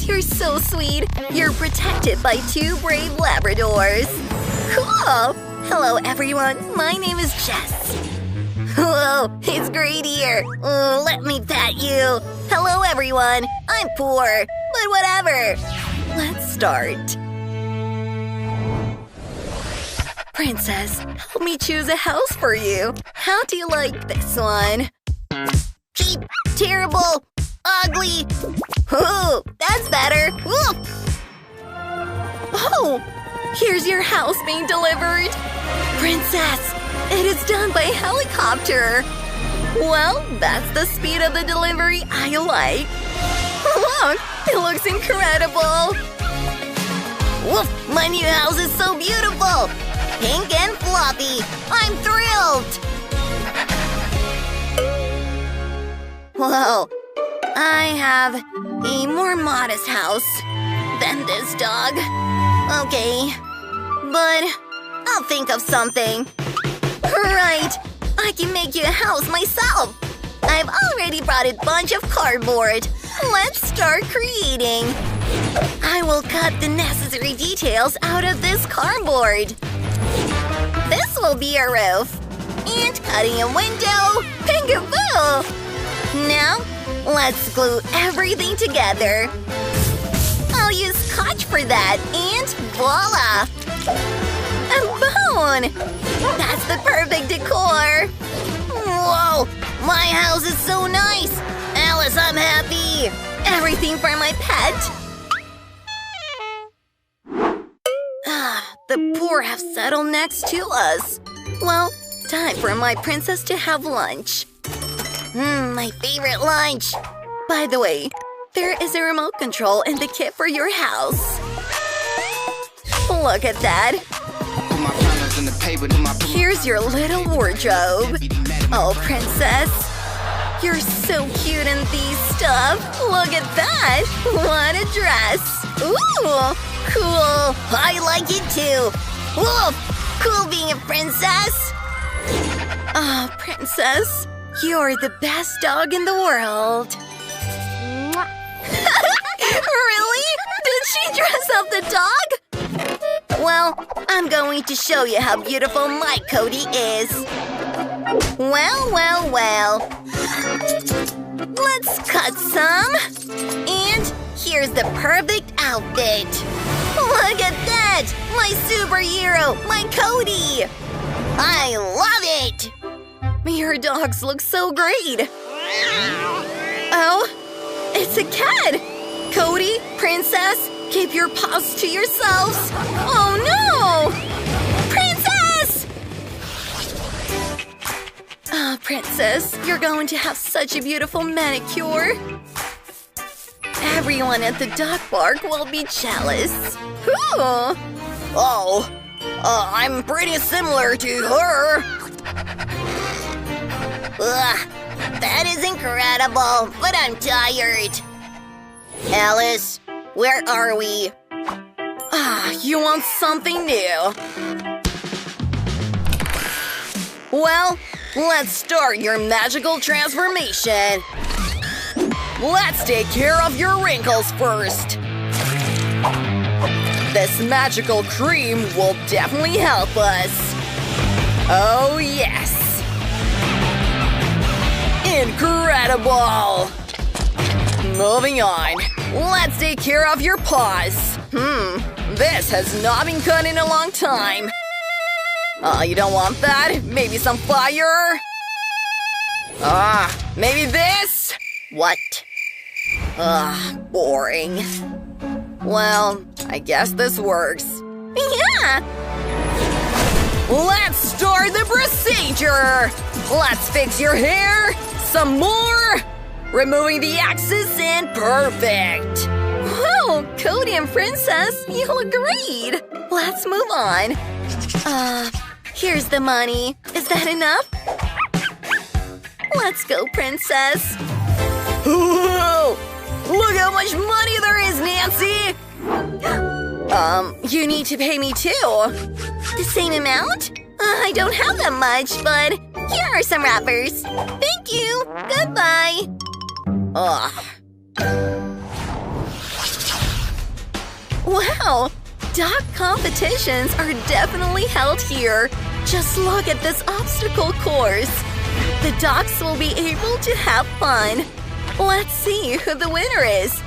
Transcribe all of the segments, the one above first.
you're so sweet. You're protected by 2 brave Labradors. Cool! Hello, everyone. My name is Jess. Whoa, it's great here. Oh, let me pet you. Hello, everyone. I'm poor, but whatever. Let's start. Princess, help me choose a house for you. How do you like this one? Cheap, terrible, ugly. Ooh, that's better. Ooh. Oh, here's your house being delivered. Princess, it is done by helicopter. Well, that's the speed of the delivery I like. Look, it looks incredible. Woof, my new house is so beautiful. Pink and fluffy. I'm thrilled. Whoa, I have a more modest house than this dog. Okay, but I'll think of something. Right, I can make you a house myself. I've already brought a bunch of cardboard. Let's start creating. I will cut the necessary details out of this cardboard. This will be a roof. And cutting a window. Peekaboo! Now, let's glue everything together. I'll use Scotch for that, and voila! A bone! That's the perfect decor! Whoa! My house is so nice! Alice, I'm happy! Everything for my pet! The poor have settled next to us. Well, time for my princess to have lunch. My favorite lunch! By the way, there is a remote control in the kit for your house. Look at that! Here's your little wardrobe. Oh, princess! You're so cute in these stuff! Look at that! What a dress! Ooh! Cool! I like it too! Whoa! Cool being a princess! Oh, princess, you're the best dog in the world! Really? Did she dress up the dog? Well, I'm going to show you how beautiful my Cody is. Well, well, well. Let's cut some. And here's the perfect outfit. Look at that! My superhero, my Cody! I love it! Your dogs look so great. Oh, it's a cat! Cody, princess, keep your paws to yourselves. Oh no! Princess! Oh, princess, you're going to have such a beautiful manicure. Everyone at the dog park will be jealous. Ooh. Oh, I'm pretty similar to her. Ugh, that is incredible, but I'm tired. Alice, where are we? You want something new? Well, let's start your magical transformation. Let's take care of your wrinkles first. This magical cream will definitely help us. Oh, yes. Incredible! Moving on. Let's take care of your paws. This has not been cut in a long time. You don't want that? Maybe some fire? Maybe this? What? Boring. Well, I guess this works. Yeah! Let's start the procedure! Let's fix your hair! Some more! Removing the excess and perfect! Wow, Cody and Princess, you look great! Let's move on. Here's the money. Is that enough? Let's go, Princess. Whoa! Look how much money there is, Nancy! You need to pay me too. The same amount? I don't have that much, but here are some wrappers. Thank you. Goodbye. Wow! Dog competitions are definitely held here. Just look at this obstacle course. The dogs will be able to have fun. Let's see who the winner is.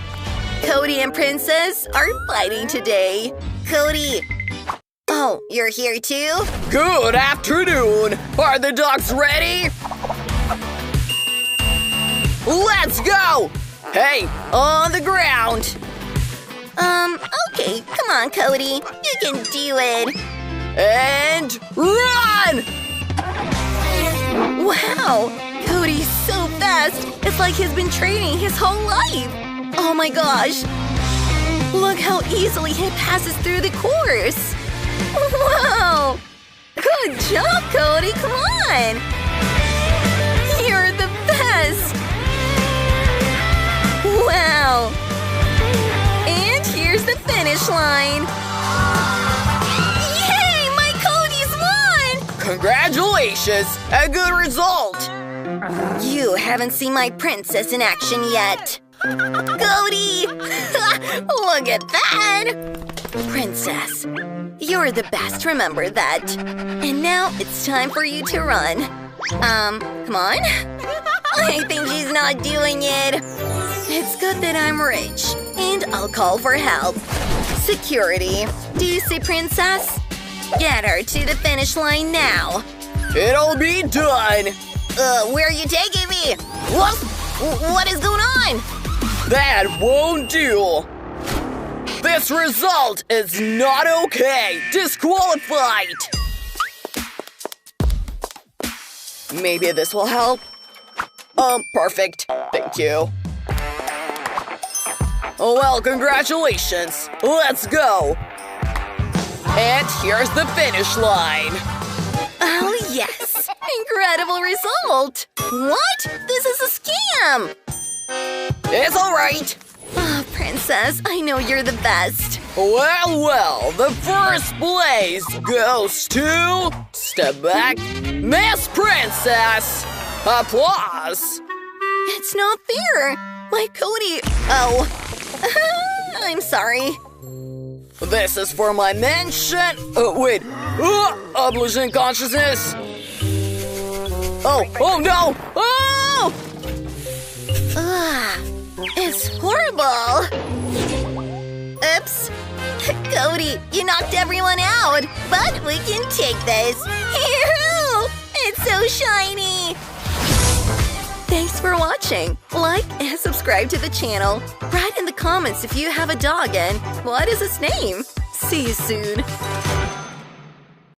Cody and Princess are fighting today. Cody! Oh, you're here too? Good afternoon! Are the dogs ready? Let's go! Hey, on the ground! Okay, come on, Cody. You can do it. And run! Wow! Cody's so fast! It's like he's been training his whole life! Oh my gosh! Look how easily he passes through the course! Wow! Good job, Cody! Come on! You're the best! Wow! And here's the finish line! Yay! My Cody's won! Congratulations! A good result! You haven't seen my princess in action yet. Cody! Look at that! Princess, you're the best, remember that. And now it's time for you to run. Come on? I think she's not doing it. It's good that I'm rich, and I'll call for help. Security. Do you see Princess? Get her to the finish line now. It'll be done! Where are you taking me? What is going on? That won't do! This result is not okay! Disqualified! Maybe this will help? Perfect. Thank you. Well, congratulations! Let's go! And here's the finish line! Oh, yes! Incredible result! What? This is a scam! It's alright! Oh, Princess, I know you're the best. Well, the first place goes to… Step back… Miss Princess! Applause! It's not fair! My Cody… Oh. I'm sorry. This is for my mention… wait… I'm losing consciousness! Oh no! Oh! It's horrible! Oops! Cody, you knocked everyone out! But we can take this! Ew! It's so shiny! Thanks for watching! Like and subscribe to the channel. Write in the comments if you have a dog and what is its name? See you soon!